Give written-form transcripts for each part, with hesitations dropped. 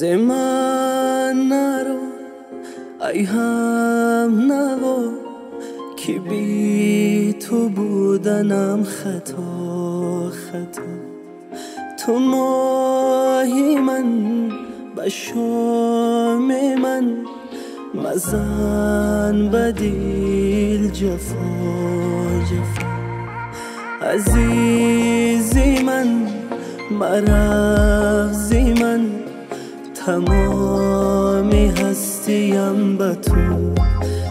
من نرو ای هم نوا که بی تو بودنم خطا تو ماهی من به شام من مزن بدیل جفا عزیزی من مرغزی من تمامی هستیم به تو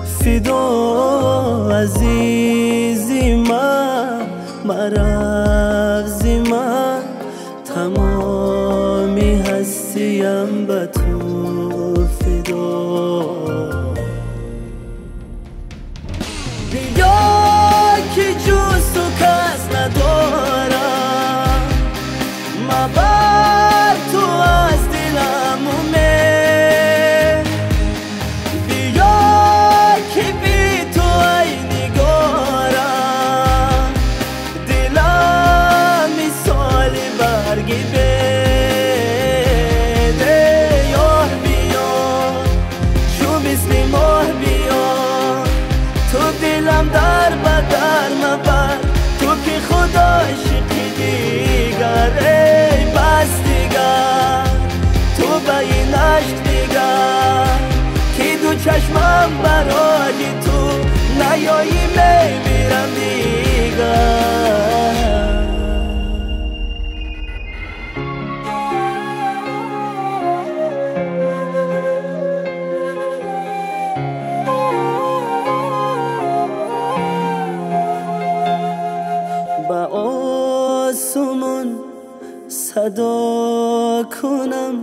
فدا عزیزی من مرغزی من تمامی هستیم به تو فدا بیا که جز تو کس ندارم مبر تو از دلم اومد بیا که بی تو ای نگارم دلم مثال برگی بده یار بیا چو مثل ماه بیا تو دلم در بدر مبر تو که خدا عاشقی دیگر ای بس دیگر تو به این عشق دیگر که دو چشمم برای تو نیایی میمیرم دیگر با آسمان صدا کنم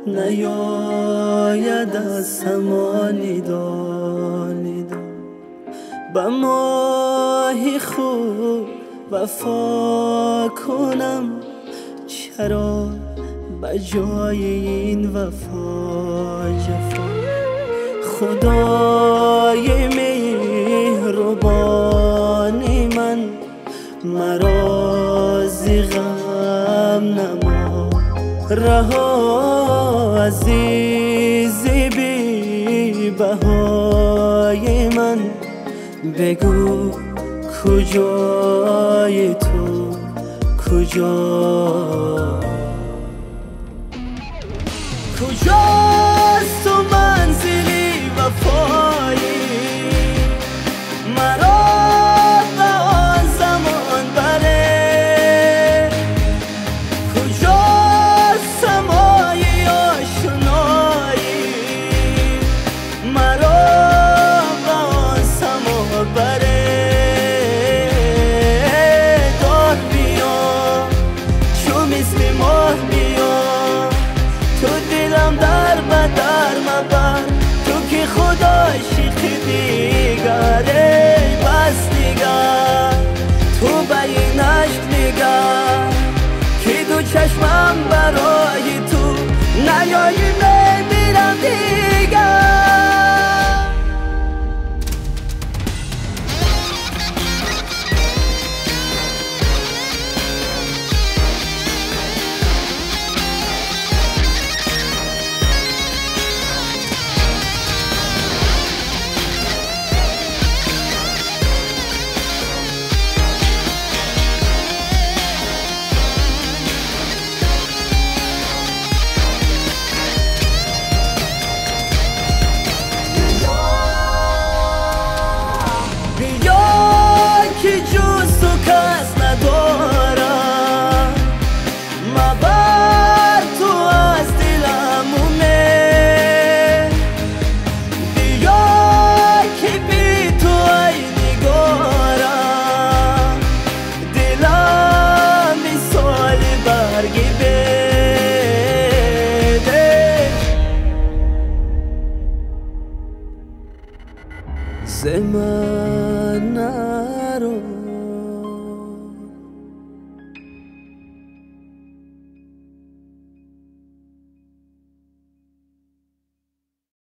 نیاید از سما ندا با ماهی خوب وفا کنم چرا به جای این وفا جفا خدای مهربانی من مرا ز غم نما رها عزیزی بی بهای من بگو کجای تو کجاست تو منزلی وفایی مرا به آن زمان بره کجاست سمای آشنایی مرا به آن سما بره دار بیا چو مثل ماه بیا تو دلم در بدر مبر تو که خدا عاشقی دیگر ای بس دیگر تو به این عشق دیگر که دو چشمم برای تو نیایی میمیرم دیگر که جز تو کس ندارم مبر تو از دلم اومد بیا که بی تو ای نگارم دلم مثال برگی بده من نرو